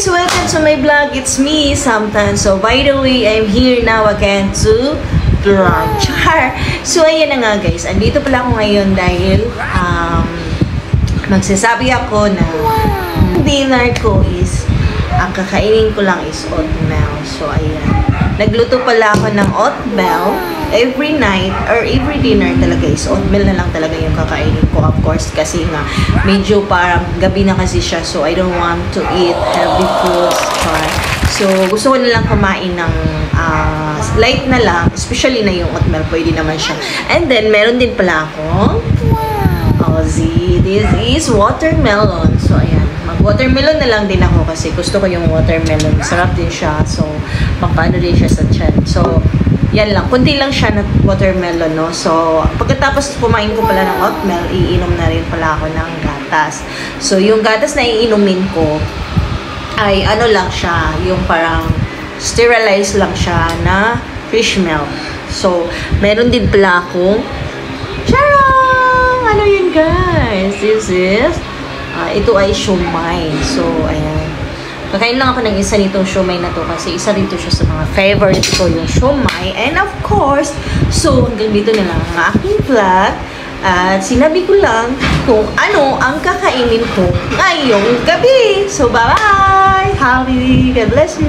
guys! Welcome to my vlog. It's me, Samtan. So, by the way, I'm here now again to vlog. So, ayan na nga guys. Andito pala ako ngayon dahil magsasabi ako na dinner ko is ang kakainin ko lang is oatmeal. So, ayan. Nagluto pala ako ng oatmeal every night or every dinner talaga is oatmeal na lang talaga yung kakainin ko, of course, kasi nga medyo parang gabi na kasi siya, so I don't want to eat heavy foods. So gusto ko na lang kumain ng light na lang, especially na yung oatmeal, pwede naman siya. And then meron din pala ako, this is watermelon. So ayan, mag-watermelon na lang din ako kasi gusto ko yung watermelon, sarap din siya, so pampano din siya sa tiyan. So yan lang, kunti lang siya na watermelon, no? So, pagkatapos kumain ko pala ng oatmeal, iinom na rin pala ako ng gatas. So, yung gatas na iinumin ko, ay ano lang siya, yung parang sterilized lang siya na fish milk. So, meron din pala akong, charang! Ano yun, guys? This is, ito ay siomai. So, ayan. Kakain lang ako ng isa nitong siomai na to kasi isa dito siya sa mga favorite ko, yung siomai. And of course, so hanggang dito na lang ang aking vlog. At sinabi ko lang kung ano ang kakainin ko ngayong gabi. So bye-bye! Happy! God bless you!